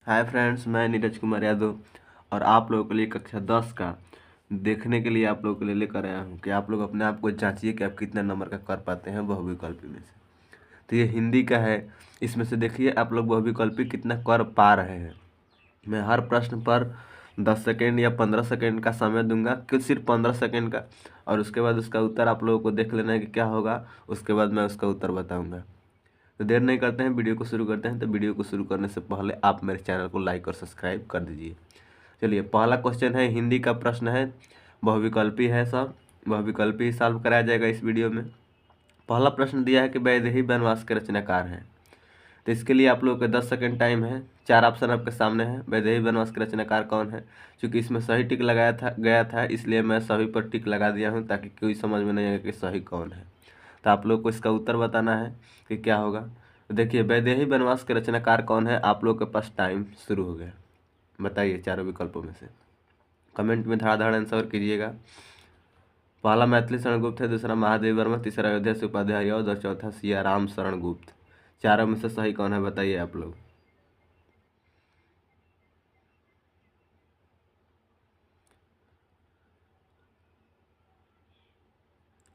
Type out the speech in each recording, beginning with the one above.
Hi friends, मैं नीरज कुमार यादव और आप लोगों के लिए कक्षा 10 का देखने के लिए आप लोगों के लिए लेकर आया हूँ कि आप लोग अपने आप को जांचिए कि आप कितना नंबर का कर पाते हैं बहुविकल्पी में से। तो ये हिंदी का है। इसमें से देखिए आप लोग बहुविकल्पी कितना कर पा रहे हैं। मैं हर प्रश्न पर 10 सेकेंड या 15 सेकेंड का समय दूंगा, कि सिर्फ 15 सेकेंड का, और उसके बाद उसका उत्तर आप लोगों को देख लेना है कि क्या होगा। उसके बाद मैं उसका उत्तर बताऊँगा। तो देर नहीं करते हैं, वीडियो को शुरू करते हैं। तो वीडियो को शुरू करने से पहले आप मेरे चैनल को लाइक और सब्सक्राइब कर दीजिए। चलिए, पहला क्वेश्चन है, हिंदी का प्रश्न है, बहुविकल्पी है, सब बहुविकल्पी ही सॉल्व कराया जाएगा इस वीडियो में। पहला प्रश्न दिया है कि वैदेही वनवास के रचनाकार हैं। तो इसके लिए आप लोगों को 10 सेकेंड टाइम है। 4 ऑप्शन आपके सामने है। वैदेही वनवास के रचनाकार कौन है? क्योंकि इसमें सही टिक लगाया गया था, इसलिए मैं सभी पर टिक लगा दिया हूँ ताकि कोई समझ में नहीं आए कि सही कौन है। तो आप लोग को इसका उत्तर बताना है कि क्या होगा। तो देखिए, वैदेही वनवास के रचनाकार कौन है? आप लोग के पास टाइम शुरू हो गया। बताइए चारों विकल्पों में से। कमेंट में धड़ाधड़ आंसर कीजिएगा। पहला मैथिली शरण गुप्त है, दूसरा महादेव वर्मा, तीसरा अयोध्या से उपाध्याय और चौथा सियाराम शरण गुप्त। चारों में से सही कौन है बताइए आप लोग।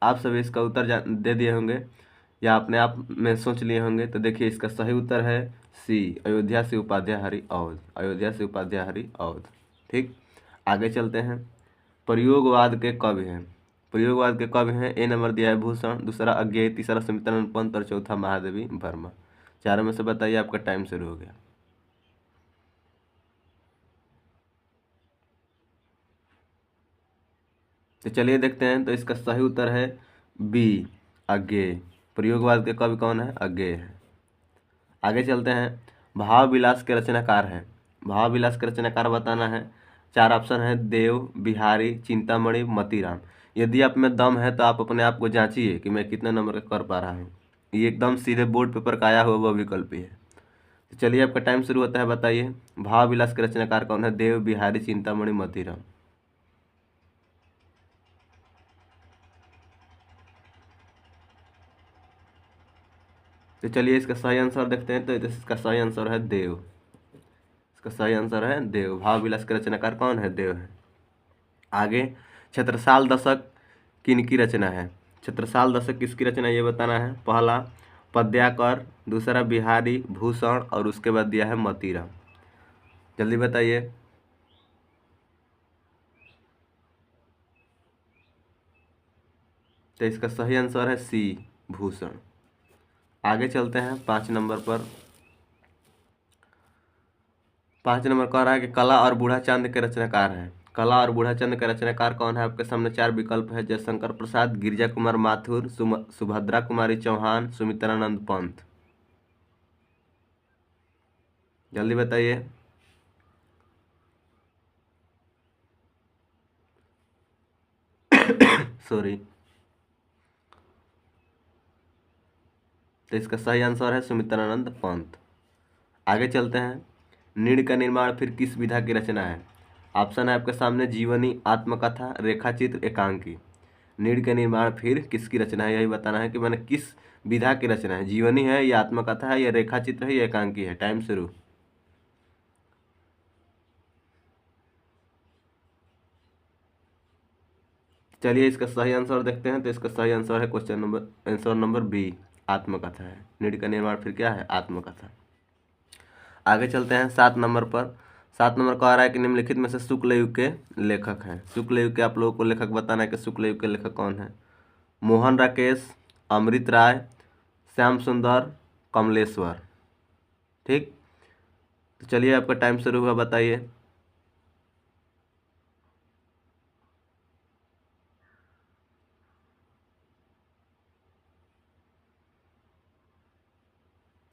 आप सभी इसका उत्तर दे दिए होंगे या अपने आप में सोच लिए होंगे। तो देखिए, इसका सही उत्तर है सी, अयोध्या से उपाध्याय हरि अवध। अयोध्या से उपाध्याय हरि अवध। ठीक, आगे चलते हैं। प्रयोगवाद के कवि हैं। प्रयोगवाद के कवि हैं, ए नंबर दिया है भूषण, दूसरा अज्ञेय, तीसरा सुमित्रानंद पंत और चौथा महादेवी वर्मा। चारों में से बताइए, आपका टाइम शुरू हो गया। तो चलिए देखते हैं। तो इसका सही उत्तर है बी, अज्ञेय। प्रयोगवाद के कवि कौन है? अज्ञेय है। आगे चलते हैं। भाव विलास के रचनाकार हैं। भाव विलास के रचनाकार बताना है। 4 ऑप्शन है, देव, बिहारी, चिंतामणि, मतीराम। यदि आप में दम है तो आप अपने आप को जांचिए कि मैं कितने नंबर का कर पा रहा हूँ। ये एकदम सीधे बोर्ड पेपर का आया हुआ वह विकल्प ही है। तो चलिए, आपका टाइम शुरू होता है। बताइए, भाव विलास के रचनाकार कौन है? देव, बिहारी, चिंतामणि, मतीराम। तो चलिए, इसका सही आंसर देखते हैं। तो इसका सही आंसर है देव। इसका सही आंसर है देव। भाव विलास के रचनाकार कौन है? देव है। आगे, छत्रसाल दशक किनकी रचना है? छत्रसाल दशक किसकी रचना है ये बताना है। पहला पद्याकर, दूसरा बिहारी भूषण और उसके बाद दिया है मतीराम। जल्दी बताइए। तो इसका सही आंसर है सी, भूषण। आगे चलते हैं 5 नंबर पर। 5 नंबर कह रहा है कि कला और बूढ़ा चांद के रचनाकार हैं। कला और बूढ़ा चंद के रचनाकार कौन है? आपके सामने 4 विकल्प है। जयशंकर प्रसाद, गिरिजा कुमार माथुर, सुभद्रा कुमारी चौहान, सुमित्रानंद पंत। जल्दी बताइए। सॉरी। तो इसका सही आंसर है सुमित्रानंद पंत। आगे चलते हैं। नीड़ का निर्माण फिर किस विधा की रचना है? ऑप्शन है आपके सामने, जीवनी, आत्मकथा, रेखाचित्र, एकांकी। नीड़ का निर्माण फिर किसकी रचना है, यही बताना है कि मैंने किस विधा की रचना है। जीवनी है या आत्मकथा है या रेखाचित्र है या एकांकी है। टाइम शुरू। चलिए, इसका सही आंसर देखते हैं। तो इसका सही आंसर है आंसर नंबर बी, आत्मकथा है। नीड़ का निर्माण फिर क्या है? आत्मकथा। आगे चलते हैं 7 नंबर पर। 7 नंबर का आ रहा है कि निम्नलिखित में से शुक्ल युग के लेखक हैं। शुक्ल युग के आप लोगों को लेखक बताना है कि शुक्ल युग के लेखक कौन है। मोहन राकेश, अमृत राय, श्याम सुंदर, कमलेश्वर। ठीक, तो चलिए, आपका टाइम शुरू हुआ। बताइए।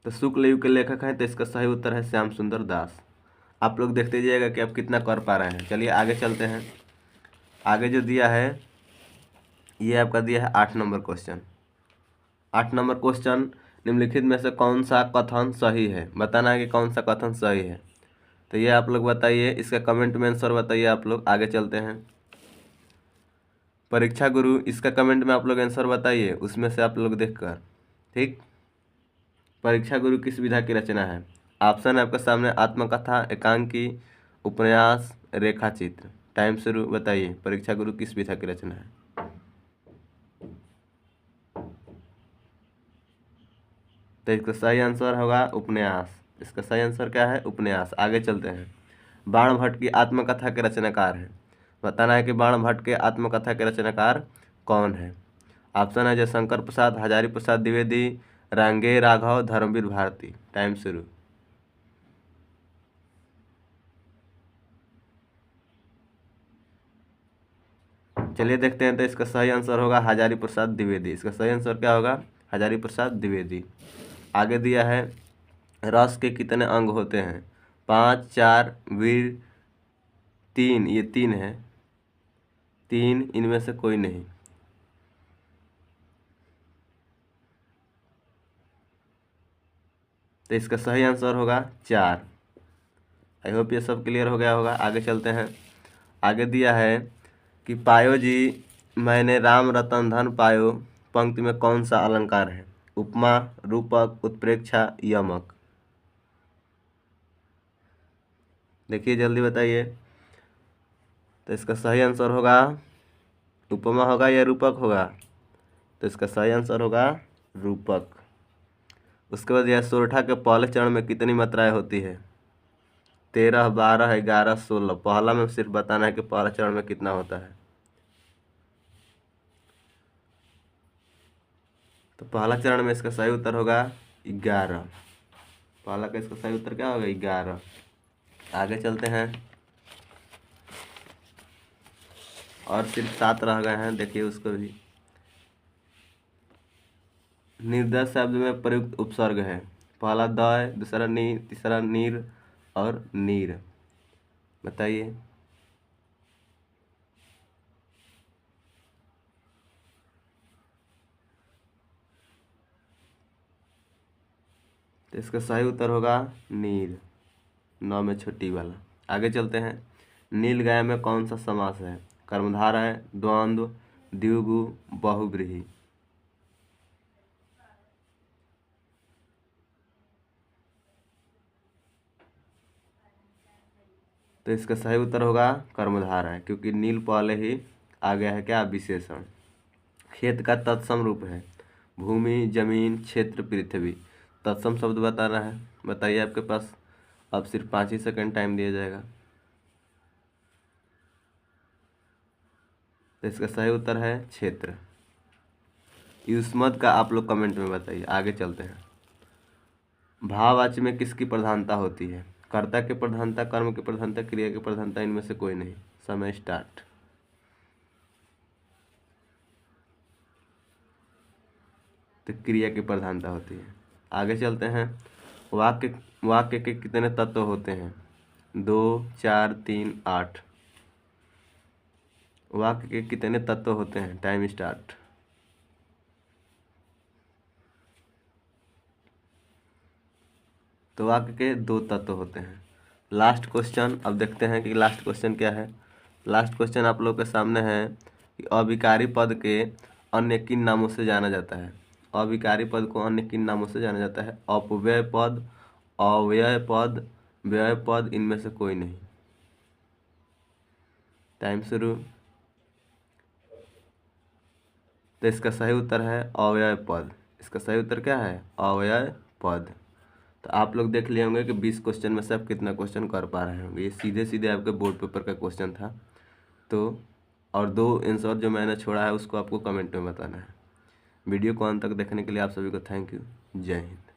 तो शुक्ल युग के लेखक हैं, तो इसका सही उत्तर है श्याम सुंदर दास। आप लोग देखते जाइएगा कि आप कितना कर पा रहे हैं। चलिए, आगे चलते हैं। आगे जो दिया है, ये आपका दिया है 8 नंबर क्वेश्चन। 8 नंबर क्वेश्चन, निम्नलिखित में से कौन सा कथन सही है? बताना है कि कौन सा कथन सही है। तो ये आप लोग बताइए। इसका कमेंट में आंसर बताइए आप लोग। आगे चलते हैं। परीक्षा गुरु, इसका कमेंट में आप लोग आंसर बताइए, उसमें से आप लोग देखकर। ठीक, परीक्षा गुरु किस विधा की रचना है? ऑप्शन है आपके सामने आत्मकथा, एकांकी, उपन्यास, रेखाचित्र। टाइम शुरू। बताइए परीक्षा गुरु किस विधा की रचना है? तो इसका सही आंसर होगा उपन्यास। इसका सही आंसर क्या है? उपन्यास। आगे चलते हैं। बाणभट्ट की आत्मकथा के रचनाकार हैं। बताना है कि बाणभट्ट के आत्मकथा के रचनाकार कौन है। ऑप्शन है जयशंकर प्रसाद, हजारी प्रसाद द्विवेदी, रांगे राघव, धर्मवीर भारती। टाइम शुरू। चलिए देखते हैं। तो इसका सही आंसर होगा हजारी प्रसाद द्विवेदी। इसका सही आंसर क्या होगा? हजारी प्रसाद द्विवेदी। आगे दिया है रस के कितने अंग होते हैं? 5, 4, वीर, 3। ये 3 है। 3 इनमें से कोई नहीं। तो इसका सही आंसर होगा 4। आई होप ये सब क्लियर हो गया होगा। आगे चलते हैं। आगे दिया है कि पायो जी मैंने राम रतन धन पायो पंक्ति में कौन सा अलंकार है? उपमा, रूपक, उत्प्रेक्षा, यमक। देखिए जल्दी बताइए। तो इसका सही आंसर होगा उपमा होगा या रूपक होगा? तो इसका सही आंसर होगा रूपक। उसके बाद यह सोरठा के पहले चरण में कितनी मात्राएं होती है? 13, 12, 11, 16। पहला में सिर्फ बताना है कि पहला चरण में कितना होता है। तो पहला चरण में इसका सही उत्तर होगा 11। पहला का इसका सही उत्तर क्या होगा? 11। आगे चलते हैं। और सिर्फ 7 रह गए हैं, देखिए उसको भी। निर्दय शब्द में प्रयुक्त उपसर्ग है। पहला दय, दूसरा नी, तीसरा नीर और नीर। बताइए। तो इसका सही उत्तर होगा नीर। 9 में छोटी वाला। आगे चलते हैं। नील गाय में कौन सा समास है? कर्मधारय, द्वंद्व, द्विगु, बहुव्रीहि। तो इसका सही उत्तर होगा कर्मधारय, क्योंकि नील पहले ही आ गया है क्या? विशेषण। खेत का तत्सम रूप है भूमि, जमीन, क्षेत्र, पृथ्वी। तत्सम शब्द बताना है। बताइए आपके पास अब सिर्फ 5 ही सेकंड टाइम दिया जाएगा। तो इसका सही उत्तर है क्षेत्र। युष्मत का आप लोग कमेंट में बताइए। आगे चलते हैं। भाववाच्य में किसकी प्रधानता होती है? कर्ता की प्रधानता, कर्म की प्रधानता, क्रिया की प्रधानता। इनमें से कोई नहीं। समय स्टार्ट। तो क्रिया की प्रधानता होती है। आगे चलते हैं। वाक्य वाक्य के कितने तत्व होते हैं? 2, 4, 3, 8। वाक्य के कितने तत्व होते हैं? Time start. तो वाक्य के 2 तत्व होते हैं। Last question. अब देखते हैं कि लास्ट क्वेश्चन क्या है। लास्ट क्वेश्चन आप लोग के सामने है कि अविकारी पद के अन्य किन नामों से जाना जाता है? अविकारी पद को अन्य किन नामों से जाना जाता है? अपव्यय पद, अव्यय पद, व्यय पद। इनमें से कोई नहीं। टाइम शुरू। तो इसका सही उत्तर है अव्यय पद। इसका सही उत्तर क्या है? अव्यय पद। तो आप लोग देख लिए होंगे कि 20 क्वेश्चन में से आप कितना क्वेश्चन कर पा रहे होंगे। ये सीधे सीधे आपके बोर्ड पेपर का क्वेश्चन था। तो और 2 आंसर जो मैंने छोड़ा है उसको आपको कमेंट में बताना है। वीडियो को अंत तक देखने के लिए आप सभी को थैंक यू। जय हिंद।